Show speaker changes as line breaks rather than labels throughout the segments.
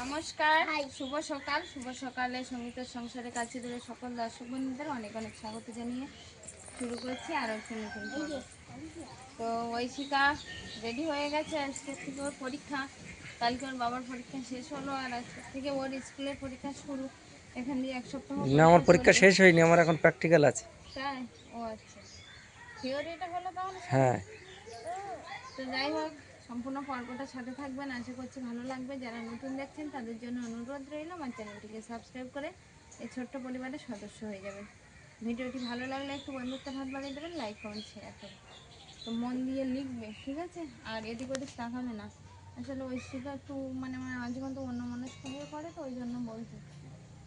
নমস্কার, শুভ সকাল। শুভ সকালে সঙ্গীতের সংসারে কাছে দূরে সকল দর্শক বন্ধুদের অনেক অনেক স্বাগত জানিয়ে শুরু করছি আর একটু নতুন পর্ব। তো ঐশিকা রেডি হয়ে গেছে। আজকে থেকে ওর পরীক্ষা, কালকে ওর বাবার পরীক্ষা শেষ হলো আর আজকে থেকে ওর স্কুলের পরীক্ষা শুরু। এখান দিয়ে এক সপ্তাহ
না, আমার পরীক্ষা শেষ হয়নি, আমার এখন প্র্যাকটিক্যাল আছে।
তাই? ও আচ্ছা, থিওরিটা হলো তাহলে?
হ্যাঁ।
তো যাই হোক, সম্পূর্ণ পর্বটার সাথে থাকবেন, আশা করছি ভালো লাগবে। যারা নতুন দেখছেন তাদের জন্য অনুরোধ রইল আমার চ্যানেলটিকে সাবস্ক্রাইব করে এই ছোট্ট পরিবারের সদস্য হয়ে যাবেন। ভিডিওটি ভালো লাগলে একটু বন্ধুত্বের হাত বাড়িয়ে দেবেন, লাইক কমেন্ট শেয়ার করবেন। তো মন দিয়ে লিখবে, ঠিক আছে? আর এদিক ওদিক তাকাবে না। আসলে ঐশিকা একটু মাঝে মধ্যে অন্য মনস্ক হয়ে পড়ে, তো ওই জন্য বলছি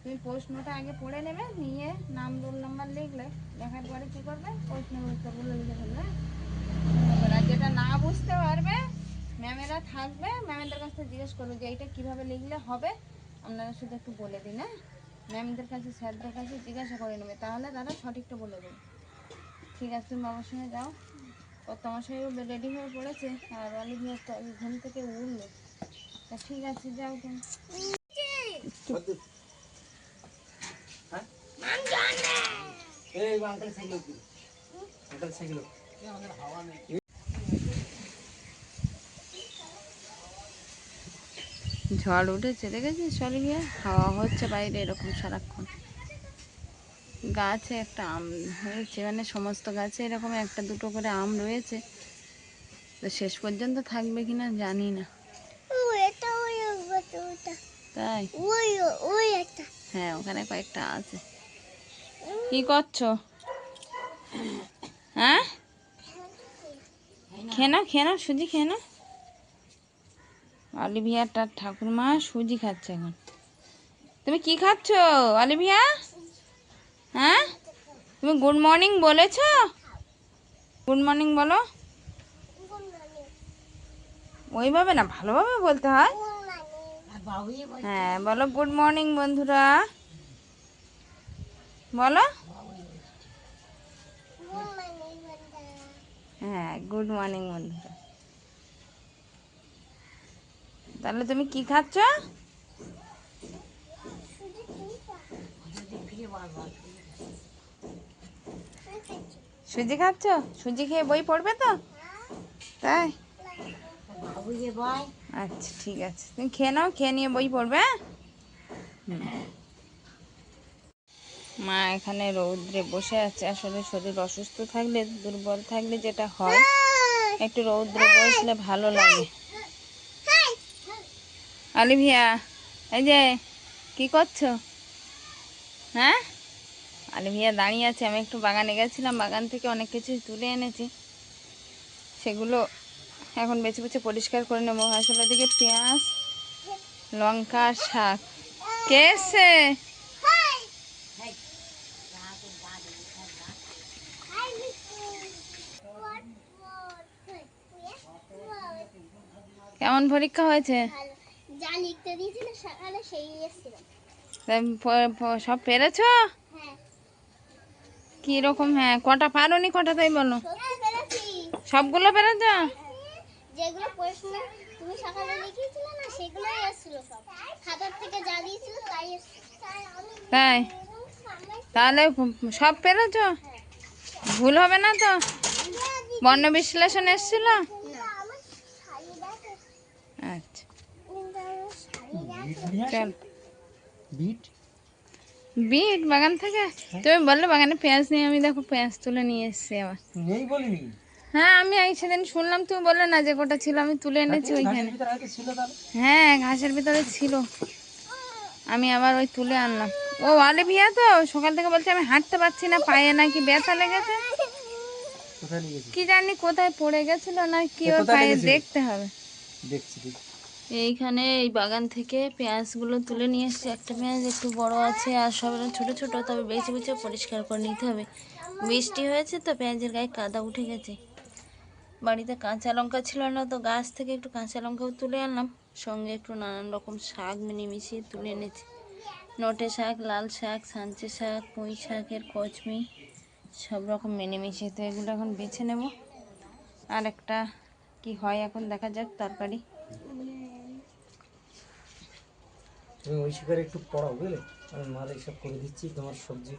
তুমি প্রশ্নটা আগে পড়ে নেবে, নিয়ে নাম রোল নাম্বার লিখলে, লেখার পরে কী করবে, প্রশ্নের উত্তরগুলো লিখে ফেলবে। আর যেটা না বুঝতে পারবে, ম্যামেরা থাকবে, ম্যামেদের কাছ থেকে জিজ্ঞেস করবে যে এইটা কীভাবে লিখলে হবে, আপনারা শুধু একটু বলে দিন। হ্যাঁ, ম্যামদের কাছে স্যারদের কাছে জিজ্ঞাসা করে নেবে, তাহলে তারা সঠিকটা বলে দেবে। ঠিক আছে, তুমি বাবার সঙ্গে যাও। ও তোমার সঙ্গে রেডি হয়ে পড়েছে আর অলিভিয়া তো ঘুম থেকে উঠলো। তা ঠিক আছে, যাও তুমি। ঝড় উঠেছে, দেখেছিস অলিভিয়া? হাওয়া হচ্ছে বাইরে এরকম সারাক্ষণ। গাছে একটা আম হয়েছে, সমস্ত গাছে এরকম একটা দুটো করে আম রয়েছে। তো শেষ পর্যন্ত থাকবে কিনা জানি না। তাই? হ্যাঁ, ওখানে কয়েকটা আছে। কি করছো? হ্যাঁ, খেয়ে নাও, সুজি খেয়ে নাও। অলিভিয়া তার ঠাকুরমা সুজি খাচ্ছে এখন। তুমি কি খাচ্ছ অলিভিয়া? হ্যাঁ, তুমি গুড মর্নিং বলেছো? গুড মর্নিং বলো। ওইভাবে না, ভালোভাবে বলতে হয়। হ্যাঁ, বলো গুড মর্নিং বন্ধুরা, বলো। হ্যাঁ, গুড মর্নিং বন্ধুরা। তাহলে তুমি কি খাচ্ছ? সুজি খাচ্ছ? সুজি খেয়ে বই পড়বে তো? তাই? আচ্ছা, ঠিক আছে, তুমি খেয়ে নাও, খেয়ে নিয়ে বই পড়বে। মা এখানে রৌদ্রে বসে আছে। আসলে শরীর অসুস্থ থাকলে, দুর্বল থাকলে যেটা হয়, একটু রৌদ্রে বসলে ভালো লাগে। অলিভিয়া, এই যে কি করছো? হ্যাঁ, অলিভিয়া দাঁড়িয়ে আছে। আমি একটু বাগানে গেছিলাম, বাগান থেকে অনেক কিছু তুলে এনেছি, সেগুলো এখন বেছে বেছে পরিষ্কার করে নেবো। আসলে দিকে পেঁয়াজ, লঙ্কা, শাক। কে এসছে? কেমন পরীক্ষা হয়েছে? সব পেরেছো? কি রকম? হ্যাঁ, কটা পারোনি, কটা তাই বলো। সবগুলো পেরেছ?
যেগুলো প্রশ্ন তুমি সকালে লিখিয়েছিলে না, সেগুলোই এসেছিল সব খাতার থেকে যা দিয়েছিল তাই এসেছিল।
তাই? তাহলে সব পেরেছ? ভুল হবে না তো? বর্ণ বিশ্লেষণ এসেছিল? আচ্ছা, চল। বিট বাগান থেকে? তুমি বললে বাগানে পেঁয়াজ নিয়ে, আমি দেখো পেঁয়াজ তুলে নিয়ে এসেছি আবার। হ্যাঁ, আমি সেদিন শুনলাম, তুমি বললে না যে কোটা ছিল, আমি তুলে এনেছি ওইখানে। হ্যাঁ, ঘাসের ভিতরে ছিল, আমি আবার ওই তুলে আনলাম। ও অলিভিয়া তো সকাল থেকে বলছে আমি হাঁটতে পারছি না, পায়ে নাকি ব্যথা লেগেছে। কি জানি কোথায় পড়ে গেছিল না কি, ওর পায়ে দেখতে হবে। এইখানে এই বাগান থেকে পেঁয়াজগুলো তুলে নিয়ে এসেছি। একটা পেঁয়াজ একটু বড় আছে আর সব ছোট ছোট, তবে বেছে বেছে পরিষ্কার করে নিতে হবে। বৃষ্টি হয়েছে তো পেঁয়াজের গায়ে কাদা উঠে গেছে। বাড়িতে কাঁচা লঙ্কা ছিল না, তো গাছ থেকে একটু কাঁচা লঙ্কাও তুলে আনলাম, সঙ্গে একটু নানান রকম শাক মিশিয়ে তুলে এনেছি। নটে শাক, লাল শাক, সাঞ্চে শাক, পুঁই শাকের কচমি, সব রকম মিশিয়ে। তো এগুলো এখন বেছে নেব। আর একটা কি হয় এখন দেখা যাক, তরকারি।
তুমি ওই শিকারে একটু পড়াও বুঝলে, আমি মার এইসব করে দিচ্ছি, তোমার সবজি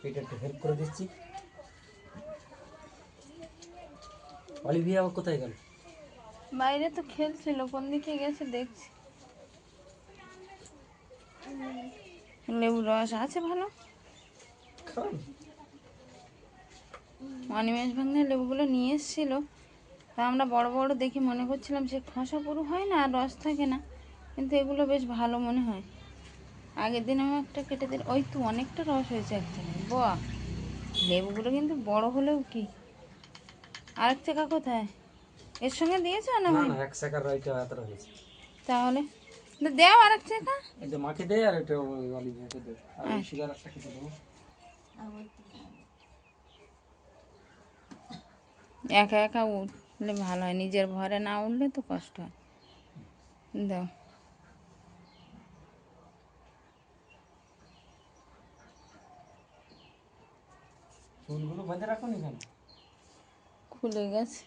এটা একটু হেল্প করে দিচ্ছি। অলিভিয়া আবার কোথায় গেল?
বাইরে তো খেলছিল, কোন দিকে গেছে দেখছি। লেবু রস আছে ভালো,
খান।
অনিমেষ ভাঙনের লেবুগুলো নিয়ে এসেছিল, তা আমরা বড় বড় দেখে মনে করছিলাম সে খসা পুরো হয় না আর রস থাকে না, কিন্তু এগুলো বেশ ভালো মনে হয়। আগের দিন আমি একটা কেটে দিই, ওই তো অনেকটা রস হয়েছে একখানে। বাহ, লেবুগুলো কিন্তু বড় হলেও কি। আরেক চাকা কোথায়? এর সঙ্গে দিয়েছো না?
না
হয়
না, এক সেকার রাইটা এতটা হয়েছে।
তাহলে তো দেও আরেক চাকা।
এই যে মাকে দে, আর এটা অলিভিয়াকে দে, আর ওই শিকার একটা কেটে দেবো।
একা একা উঠলে ভালো হয়, নিজের ঘরে না উঠলে তো কষ্ট হয়। দাও।
চুলগুলো বেঁধে রাখো নি কেন?
খুলে গেছে,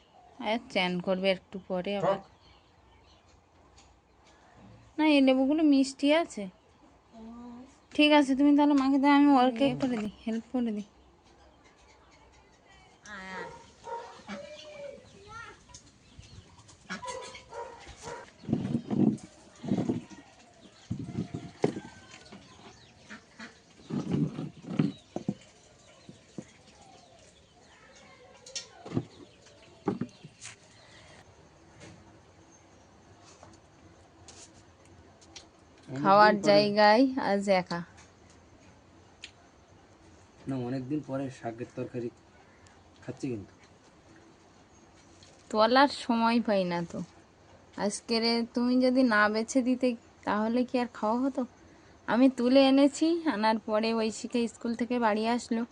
আর চ্যান করবে একটু পরে আবার। না, এই লেবুগুলো মিষ্টি আছে। ঠিক আছে, তুমি তাহলে মাকে দাও, আমি ওরকে করে দিই, হেল্প করে দিই। খাওয়ার জায়গায় আজ একা।
না, অনেকদিন পরে শাকের তরকারি খাচ্ছি কিন্তু।
তোলার সময় পাই না তো। আজকের তুমি যদি না বেছে দিতে তাহলে কি আর খাওয়া হতো? আমি তুলে এনেছি, আনার পরে ঐশিকা স্কুল থেকে বাড়ি আসলো,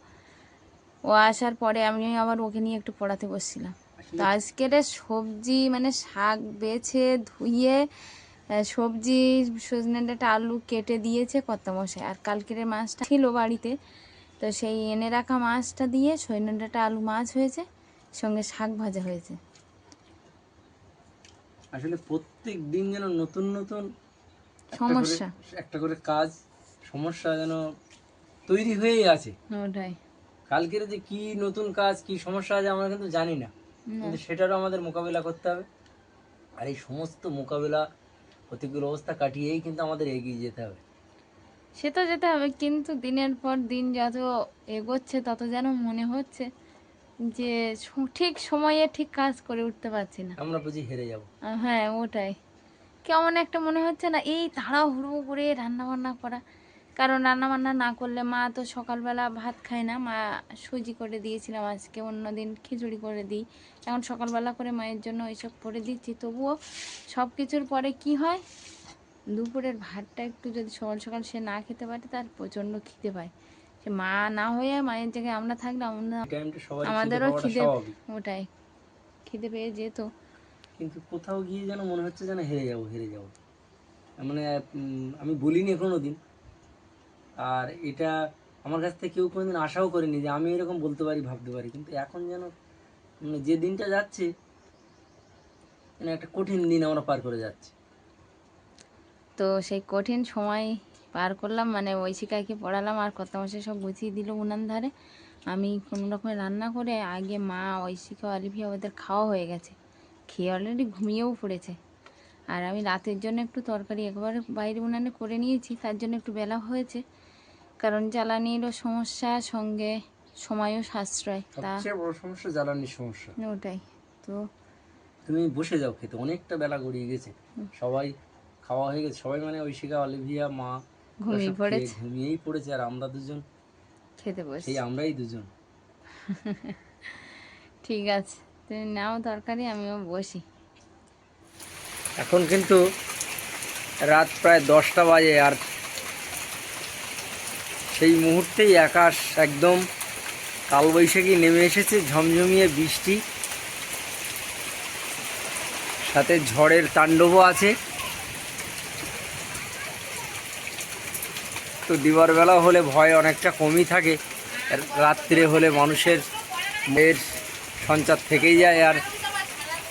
ও আসার পরে আমি আবার ওকে নিয়ে একটু পড়াতে বসছিলাম। তো আজকের সবজি মানে শাক বেছে ধুয়ে সবজি সজনে ডাঁটা আলু কেটে দিয়েছে কর্তামশাই, আর কালকের মাছটা ছিল বাড়িতে, তো সেই এনে রাখা মাছটা দিয়ে সজনে ডাঁটা আলু মাছ হয়েছে, সঙ্গে শাক ভাজা হয়েছে।
আসলে প্রত্যেক দিন যেন নতুন নতুন
সমস্যা
একটা করে কাজ, সমস্যা যেন তৈরি হয়েই আছে।
ওটাই।
কালকের যে কি নতুন কাজ, কি সমস্যা আছে আমরা কিন্তু জানি না, কিন্তু সেটারও আমাদের মোকাবিলা করতে হবে। আর এই সমস্ত মোকাবিলা, প্রতিকূল অবস্থা কাটিয়েই কিন্তু আমাদের এগিয়ে যেতে হবে।
সে তো যেতে হবে, কিন্তু দিনের পর দিন যত এগোচ্ছে তত যেন মনে হচ্ছে যে ঠিক সময়ে ঠিক কাজ করে উঠতে পারছি না।
আমরা বুঝি হেরে যাব।
হ্যাঁ, ওটাই। কেমন একটা মনে হচ্ছে না এই তাড়াহুড়ো করে রান্না বান্না করা, কারণ রান্না বান্না না করলে মা তো সকালবেলা ভাত খায় না। মা সুজি করে দিয়েছিলাম আজকে, অন্য দিন খিচুড়ি করে দিই, এখন সকালবেলা করে মায়ের জন্য ওইসব করে দিচ্ছি। তবুও সব কিছুর পরে কি হয়, দুপুরের ভাতটা একটু যদি সকাল সকাল সে না খেতে পারে তার প্রচণ্ড খিদে পায়। সে মা না হয়ে মায়ের জায়গায় আমরা থাকলে আমাদেরও খিদে, ওটাই খিদে পেয়ে যেত।
কিন্তু কোথাও গিয়ে যেন মনে হচ্ছে যেন হেরে যাব হেরে যাব, মানে আমি বলিনি কোনো দিন, আর এটা আমার কাছ থেকে কেউ কোনোদিন আশাও করেনি যে আমি এরকম বলতে পারি, ভাবতে পারি। কিন্তু এখন যেন মানে যে দিনটা যাচ্ছে, মানে একটা কঠিন দিন আমরা পার করে যাচ্ছি।
তো সেই কঠিন সময় পার করলাম, মানে ঐশিকাকে পড়ালাম আর কর্তামশাই সব গুছিয়ে দিল উনান ধারে। আমি কোনো রকমের রান্না করে আগে মা ঐশিকা অলিভিয়া ওদের খাওয়া হয়ে গেছে, খেয়ে অলরেডি ঘুমিয়েও পড়েছে। আর আমি রাতের জন্য একটু তরকারি একবারে বাইরে উনানে করে নিয়েছি, তার জন্য একটু বেলা হয়েছে, কারণ জ্বালানিরও সমস্যা, সঙ্গে সময়ও সাশ্রয়। তা
সবচেয়ে বড় সমস্যা জ্বালানির সমস্যা।
ওটাই তো।
তুমি বসে যাও খেতে, অনেকটা বেলা গড়িয়ে গেছে, সবাই খাওয়া হয়ে গেছে, সবাই মানে ঐশিকা অলিভিয়া মা ঘুমিয়েই পড়েছে, আর আমরা দুজন
খেতে বসে,
সেই আমরাই দুজন।
ঠিক আছে, তুমি নাও তরকারি, আমিও বসি।
এখন কিন্তু রাত প্রায় 10টা বাজে, আর সেই মুহূর্তেই আকাশ একদম কালবৈশাখী নেমে এসেছে, ঝমঝমিয়ে বৃষ্টি, সাথে ঝড়ের তাণ্ডবও আছে। তো দিবার বেলা হলে ভয় অনেকটা কমই থাকে, রাত্রে হলে মানুষের মেয়ের সঞ্চার থেকেই যায়, আর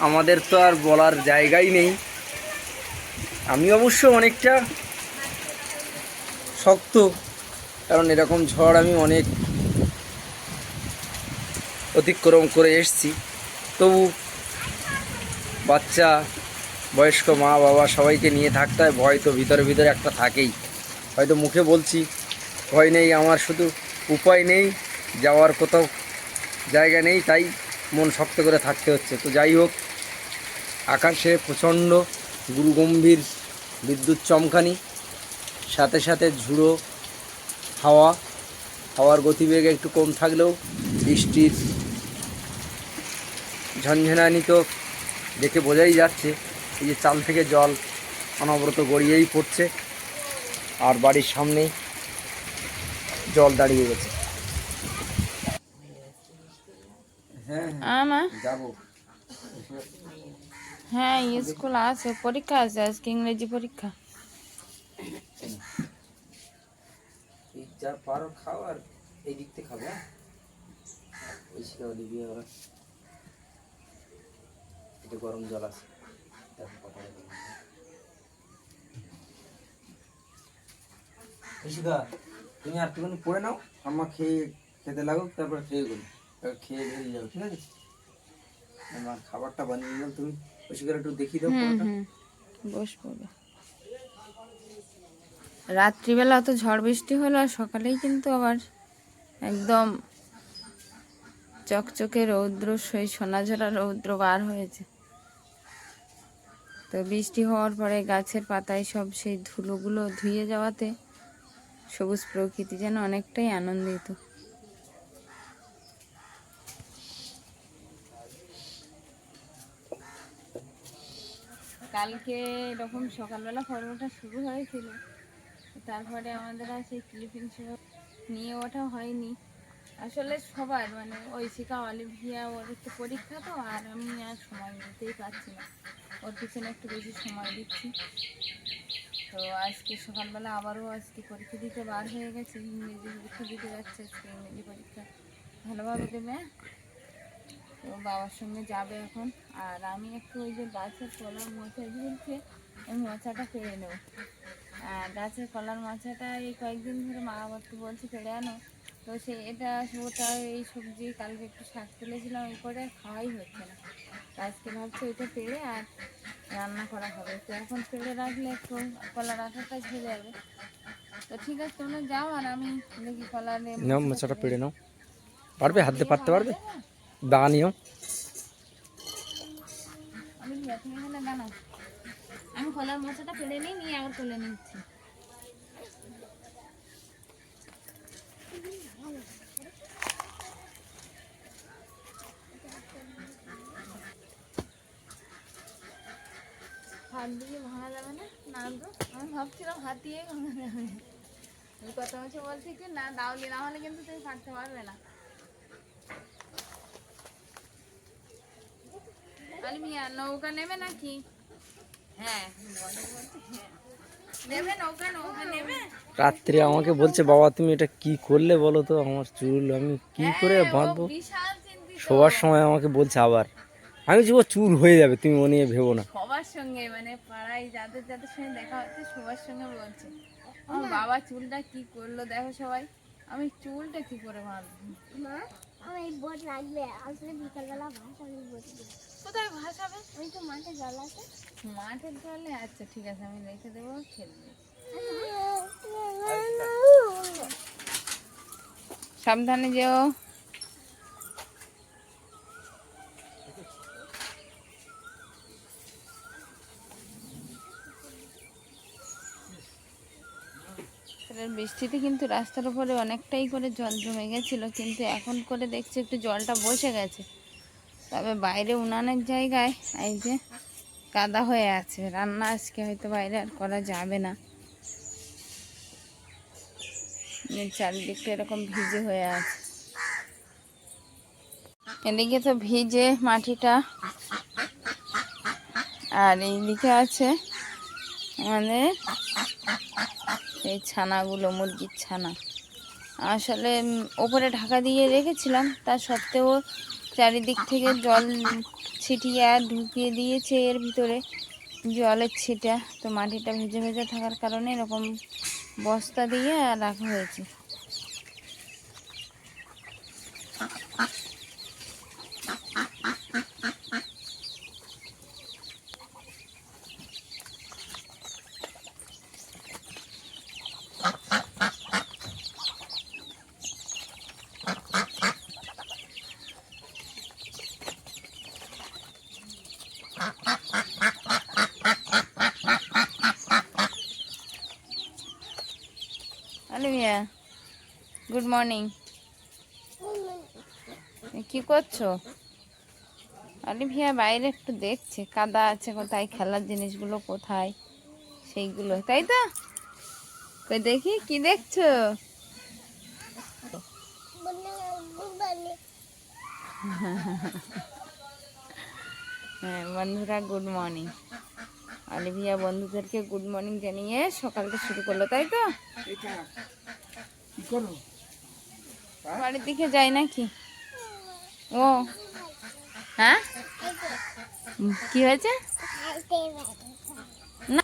আমাদের তো আর বলার জায়গাই নেই। আমি অবশ্য অনেকটা শক্ত, কারণ এরকম ঝড় আমি অনেক অতিক্রম করে এসেছি। তবু বাচ্চা, বয়স্ক মা বাবা সবাইকে নিয়ে থাকতে হয়, ভয় তো ভিতরে ভিতরে একটা থাকেই। হয়তো মুখে বলছি ভয় নেই, আমার শুধু উপায় নেই, যাওয়ার কোথাও জায়গা নেই, তাই মন শক্ত করে থাকতে হচ্ছে। তো যাই হোক, আকাশে প্রচণ্ড গুরুগম্ভীর বিদ্যুৎ চমকানি, সাথে সাথে ঝুড়ো হাওয়ার গতিবেগ একটু কম থাকলেও বৃষ্টির ঝনঝনানি তো দেখে বোঝাই যাচ্ছে। এই যে চাল থেকে জল অনবরত গড়িয়েই পড়ছে, আর বাড়ির সামনেই জল দাঁড়িয়ে গেছে। হ্যাঁ
আমা
যাবো।
হ্যাঁ, স্কুল আছে, পরীক্ষা আছে আজকে, ইংরেজি পরীক্ষা।
যা পারো খাও, আর এই দিক থেকে খাবে। পরিষ্কার দিবি, আবার এটা গরম জল আছে। ঋষিকা, তুমি আর একটুখানি পড়ে নাও, আমার খেতে লাগুক, তারপর খেয়ে গেল, খেয়ে বেরিয়ে যাও, ঠিক আছে? আমার খাবারটা বানিয়ে নিলাম, তুমি ঋষিকা একটু দেখিয়ে দাও পড়াটা।
বসবো। রাত্রিবেলা তো ঝড় বৃষ্টি হলো, আর সকালেই কিন্তু আবার একদম চকচকে রৌদ্র, সেই সোনাঝরা রৌদ্র বার হয়েছে। তো বৃষ্টি হওয়ার পরে গাছের পাতায় সব সেই ধুলোগুলো ধুয়ে যাওয়াতে সবুজ প্রকৃতি যেন অনেকটাই আনন্দিত। কালকে এরকম সকালবেলা পর্বটা শুরু হয়েছিল, তারপরে আমাদের আর সেই ক্লিপিং নিয়ে ওঠা হয়নি। আসলে সবার মানে ঐশিকা, অলিভিয়া, ওর একটু পরীক্ষা তো, আর আমি আর সময় নিতেই পারছি না, ওর পিছনে একটু বেশি সময় দিচ্ছি। তো আজকে সকালবেলা আবারও আজকে পরীক্ষা দিতে বার হয়ে গেছে, ইংরেজি পরীক্ষা দিতে যাচ্ছে। আজকে ইংরেজি পরীক্ষা ভালোভাবে দেবে, তো বাবার সঙ্গে যাবে এখন। আর আমি একটু ওই যে গাছের কলার মোচা ঝুলছে, ওই মোচাটা পেড়ে নেব। আর গাছের কলার মোচাটা এই কয়েকদিন ধরে মা একটু বলছে পেড়ে আনো, তো সে এটা ওটা এই সবজি কালকে একটু শাক তুলেছিলাম, এই করে খাওয়াই হচ্ছে না। আজকে ভাবছি ওইটা পেড়ে আর রান্না করা হবে। তো এখন পেড়ে রাখলে একটু কলার আঠাটা ঝরে যাবে। তো ঠিক আছে, তোমরা যাও, আর আমি দেখি কলার
নাও, মোচাটা পেড়ে নাও। পারবে? হাত দিয়ে পারতে পারবে? দা নিও।
আমি তুমি এখানে দাঁড়াও, আমি কলার মোচাটা পেড়ে নিয়ে আবার তুলে নিচ্ছি। হাত দিয়ে ভাঙা যাবে না? না তো, আমি ভাবছিলাম হাত দিয়ে ভাঙা যাবে। আমি কত মাসে বলছি কি না দাওলি, না হলে কিন্তু তুমি কাটতে পারবে না। আলমিয়া নৌকা নেবে নাকি? হ্যাঁ নেবে নৌকা, নৌকা নেবে।
রাত্রে আমাকে বলছে, বাবা তুমি এটা কি করলে বলো তো, আমার চুল আমি কি করে বাঁধবো।
বিশাল চিন্তিত
শোবার সময় আমাকে বলছে আবার, আমি বলছি ও চুল হয়ে যাবে, তুমি ও নিয়ে ভেবো না।
সবার সঙ্গে, মানে পাড়ায় যাদের যাদের সঙ্গে দেখা হচ্ছে সবার সঙ্গে বলছে আমার বাবা চুলটা কি করলো দেখো সবাই, আমি চুলটা কি করে বাঁধবো।
মা, আমার এই বোট লাগবে, আসলে বিকালবেলা ভাসাবে বোটে।
কোথায় ভাসাবে?
ওই তো মাঠে জল আছে।
মাঠের জলে? আচ্ছা ঠিক আছে, আমি রেখে দেবো, খেলবে। সাবধানে যেও। বৃষ্টিতে কিন্তু রাস্তার উপরে অনেকটাই করে জল জমে গেছিলো, কিন্তু এখন করে দেখছি একটু জলটা বসে গেছে। তবে বাইরে উনানের জায়গায় এই যে কাদা হয়ে আছে, রান্না আজকে হয়তো বাইরে আর করা যাবে না। চারিদিকটা এরকম ভিজে হয়ে আছে, এদিকে তো ভিজে মাটিটা, আর এইদিকে আছে আমাদের এই ছানাগুলো, মুরগির ছানা। আসলে ওপরে ঢাকা দিয়ে রেখেছিলাম, তা সত্ত্বেও চারিদিক থেকে জল ছিটিয়ে আর ঢুকিয়ে দিয়েছে এর ভিতরে, জলের ছিটা, তো মাটিটা ভেজে ভেজে থাকার কারণে এরকম বস্তা দিয়ে রাখা হয়েছে। Alimia, good morning. কি করছো? আলিমিয়া বাইরে একটু দেখছে কাদা আছে কোথায়, খেলার জিনিসগুলো কোথায় সেইগুলো, তাই তো? কই দেখি কি দেখছো? হ্যাঁ বন্ধুরা, গুড মর্নিং। অলিভিয়া বন্ধুদেরকে গুড মর্নিং জানিয়ে সকালটা শুরু করলো, তাই তো? বাড়ির দিকে যাই নাকি? ও হ্যাঁ, কি হয়েছে? না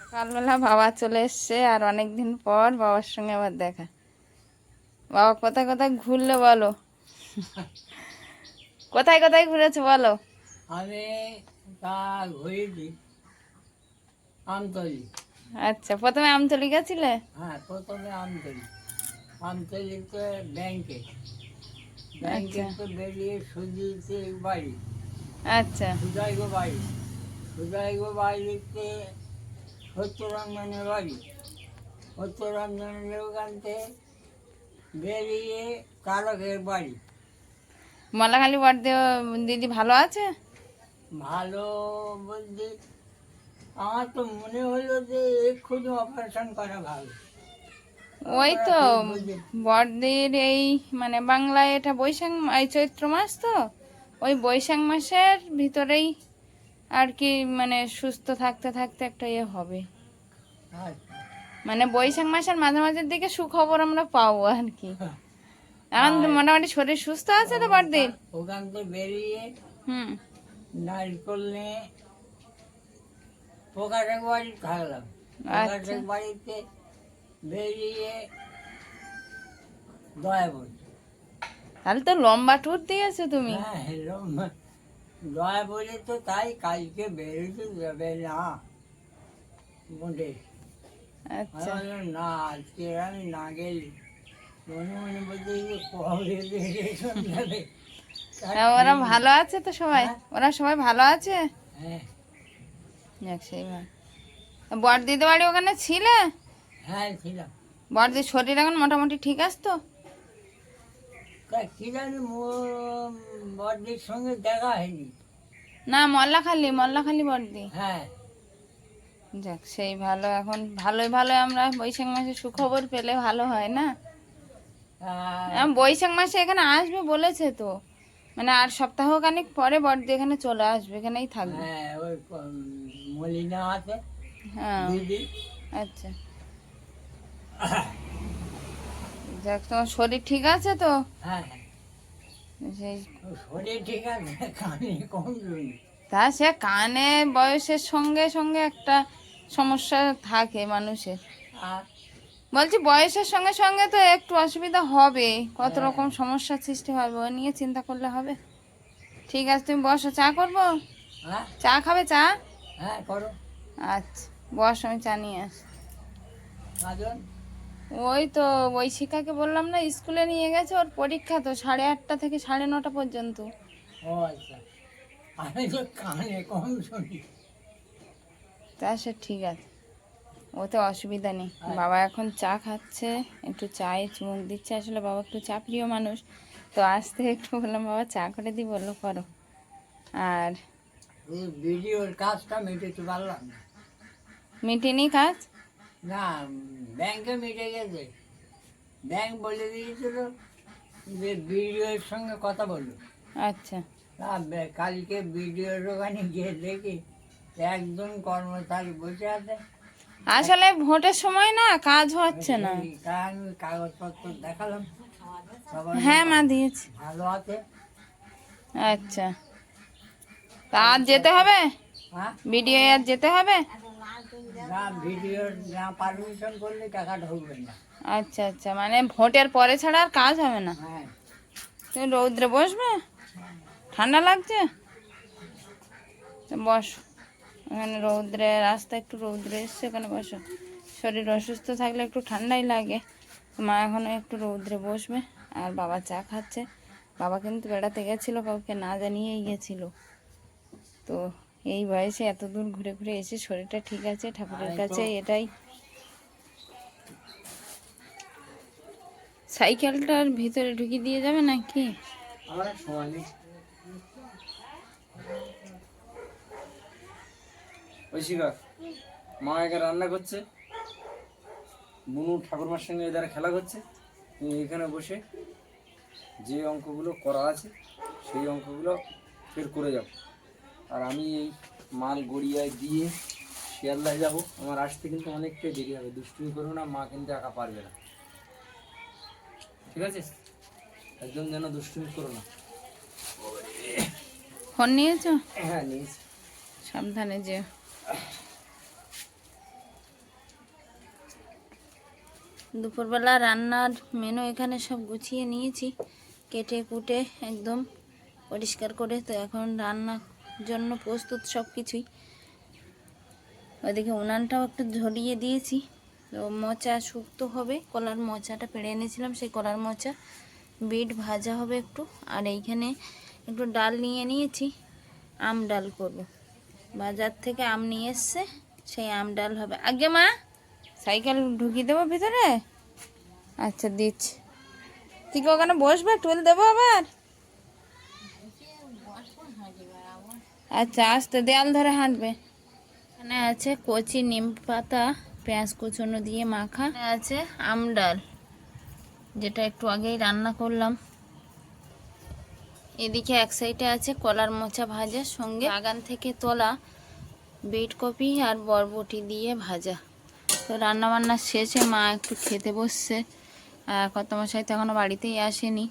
সকালবেলা বাবা চলে এসছে, আর অনেকদিন পর বাবার সঙ্গে আবার দেখা। বাবা কোথায় কোথায় ঘুরলে বলো, কোথায় কোথায় ঘুরেছো বলো?
আমি তা ঘুরেছি আমতলি।
আচ্ছা, প্রথমে আমতলি গেছিলে?
হ্যাঁ, প্রথমে আমতলি, আমতলিতে ব্যাংকে, ব্যাংকে তো বেরিয়ে সুজিতে বাড়ি,
আচ্ছা
সুজাইগো বাড়ি, সুজাইগো বাড়িতে সত্যরঞ্জনের বাড়ি, সত্যরঞ্জনের ওখান থেকে বেরিয়ে তারকের বাড়ি।
মলাখালী বড়দেও দিদি ভালো আছে?
ভালো বলতে আমার তো মনে হলো যে এক্ষুনি অপারেশন করা ভালো।
ওই তো বড়দির এই মানে বাংলায় এটা বৈশাখ এই চৈত্র মাস, তো ওই বৈশাখ মাসের ভিতরেই আর কি মানে সুস্থ থাকতে থাকতে একটা ইয়ে হবে,
আচ্ছা,
মানে বৈশাখ মাসের মাঝামাঝির দিকে সুখবর আমরা পাবো আর কি। এখন তো মোটামুটি শরীর সুস্থ আছে তো বড়দির?
ওখান থেকে বেরিয়ে
হুম
নারকল নিয়ে প্রকাশের বাড়ি থাকলাম, প্রকাশের বাড়িতে বেরিয়ে দয়াপুর।
তাহলে তো লম্বা ট্যুর দিয়েছো তুমি।
হ্যাঁ, দয়াপুরে তো তাই কালকে বেরোতে যাবে না মোটে।
আচ্ছা,
আমি বললাম, না আজকে আমি না গেলে মনে মনে বলতে যে কবে বেরিয়েছিলাম যাবে।
ওরা ভালো আছে তো সবাই? ওরা সবাই ভালো আছে?
হ্যাঁ
যাক সেই ভালো। বড়দিদি বাড়ি ওখানে ছিলে?
হ্যাঁ ছিলাম।
বড়দির শরীর এখন মোটামুটি ঠিক আছে তো?
তা কি জানি বড়দির সঙ্গে দেখা হয়নি।
না, মল্লাখালী বড়দি।
হ্যাঁ,
যাক সেই ভালো, এখন ভালোই ভালো আমরা বৈশাখ মাসে সুখবর পেলে ভালো হয় না? বৈশাখ মাসে এখানে আসবে বলেছে তো, মানে আর সপ্তাহখানেক পরে বড়দি এখানে চলে আসবে, এখানেই থাকবে।
হ্যাঁ ওই মলিনা আছে
হ্যাঁ
দিদি।
আচ্ছা, যাক তোমার শরীর ঠিক আছে তো?
হ্যাঁ হ্যাঁ,
সেই
শরীর ঠিক আছে, কানে কম শুনি।
তা সে কানে বয়সের সঙ্গে সঙ্গে একটা সমস্যা থাকে মানুষের।
আর
বলছি বয়সের সঙ্গে সঙ্গে তো একটু অসুবিধা হবে, কত রকম সমস্যার সৃষ্টি হবে, ও নিয়ে চিন্তা করলে হবে। ঠিক আছে তুমি বসো, চা করবো?
হ্যাঁ
চা খাবে? চা?
হ্যাঁ করো।
আচ্ছা বস, আমি চা নিয়ে আসি।
কাজন
ওই তো ওই শিখাকে বললাম না, স্কুলে নিয়ে গেছে, ওর পরীক্ষা তো 8:30 থেকে 9:30 পর্যন্ত।
ও আচ্ছা, আমি তো কানে কম শুনি।
তা সে ঠিক আছে, ওতে অসুবিধা নেই। বাবা এখন চা খাচ্ছে, একটু চায়ে চুমুক দিচ্ছে, আসলে বাবা একটু চা প্রিয় মানুষ, তো আসতে একটু বললাম বাবা চা করে দিই, বললো করো। আর
এই ভিডিওর কাজটা মেটেতে পারলাম না।
মিটেনি কাজ?
না, ব্যাংকে মিটে গেছে। ব্যাংক বলে দিয়েছিল যে বিডিওর সঙ্গে কথা বললো।
আচ্ছা
কালকে বিডিওর ওখানে গিয়ে দেখি একজন কর্মচারী বসে আছে,
আসলে ভোটের সময় না কাজ হচ্ছে না।
আমি কাগজপত্র দেখালাম, সবাই
হ্যাঁ মা দিয়েছি।
ভালো আছে।
আচ্ছা, তা আজ যেতে হবে?
হ্যাঁ,
ভিডিও আজ যেতে হবে?
না ভিডিও না পারমিশন করলে টাকা ঢুকবে না।
আচ্ছা আচ্ছা, মানে ভোটের পরে ছাড়া আর কাজ হবে না।
হ্যাঁ,
তুমি রৌদ্রে বসবে? ঠান্ডা লাগছে? তো বসো, এখানে রৌদ্রে, রাস্তা একটু রৌদ্রে এসছে, ওখানে বসো। শরীর অসুস্থ থাকলে একটু ঠান্ডাই লাগে। মা এখনো একটু রৌদ্রে বসবে, আর বাবা চা খাচ্ছে। বাবা কিন্তু বেড়াতে গেছিলো, কাউকে না জানিয়েই গেছিলো। তো এই বয়সে এত দূর ঘুরে ঘুরে এসে শরীরটা ঠিক আছে, ঠাকুরের কাছে এটাই। সাইকেলটার ভিতরে ঢুকিয়ে দিয়ে যাবে নাকি?
আমার আর সময় নেই। ঐশিকা, মা এখানে রান্না করছে, বুনু ঠাকুরমার সঙ্গে এদের খেলা করছে। তুমি এখানে বসে যে অঙ্কগুলো করা আছে সেই অঙ্কগুলো ফের করে যাও। আর আমি এই মাল গড়িয়ায় দিয়ে শিয়ালদায় যাবো। আমার আসতে কিন্তু অনেকটাই দেরি হবে। দুষ্টুমি করো না, মা কিন্তু একা পারবে না, ঠিক আছে? একদম যেন দুষ্টুমি করো না।
ফোন নিয়েছো?
হ্যাঁ নিয়েছি।
সাবধানে যে। দুপুরবেলা রান্নার মেনু এখানে সব গুছিয়ে নিয়েছি, কেটে কুটে একদম পরিষ্কার করে। তো এখন রান্নার জন্য প্রস্তুত সব কিছুই। ওইদিকে উনানটাও একটু ঝরিয়ে দিয়েছি। তো মোচা শুক্তো হবে, কলার মোচাটা পেড়ে এনেছিলাম, সেই কলার মোচা। বিট ভাজা হবে একটু। আর এইখানে একটু ডাল নিয়ে নিয়েছি, আম ডাল করব। বাজার থেকে আম নিয়ে এসছে, সেই আম ডাল হবে। আগে মা সাইকেল ঢুকিয়ে দেবো ভিতরে? আচ্ছা দিচ্ছি। তুই কি ওখানে বসবে? টুল দেবো আবার? আচ্ছা, আস্তে দেয়াল ধরে হাঁটবে। এখানে আছে কচি নিম পাতা, পেঁয়াজ কুচনো দিয়ে মাখা। এখানে আছে আম ডাল, যেটা একটু আগেই রান্না করলাম। এদিকে এক সাইডে আছে কলার মোচা ভাজা, সঙ্গে বাগান থেকে তোলা বিট কপি আর বরবটি দিয়ে ভাজা। তো রান্না বান্না শেষে মা একটু খেতে বসছে। কর্তামশাই তো এখনও বাড়িতেই আসেনি।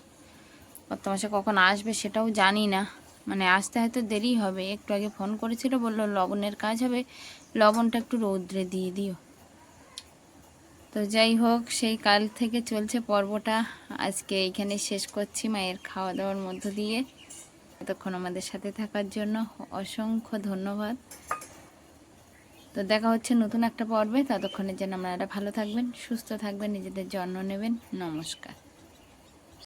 কর্তামশাই কখন আসবে সেটাও জানি না, মানে আসতে হয়তো দেরি হবে। একটু আগে ফোন করেছিল, বললো লবণের কাজ হবে, লবণটা একটু রৌদ্রে দিয়ে দিও। তো যাই হোক, সেই কাল থেকে চলছে পর্বটা। আজকে এইখানে শেষ করছি মায়ের খাওয়া দাওয়ার মধ্য দিয়ে। এতক্ষণ আমাদের সাথে থাকার জন্য অসংখ্য ধন্যবাদ। তো দেখা হচ্ছে নতুন একটা পর্বে। ততক্ষণের জন্য আপনারা ভালো থাকবেন, সুস্থ থাকবেন, নিজেদের যত্ন নেবেন। নমস্কার।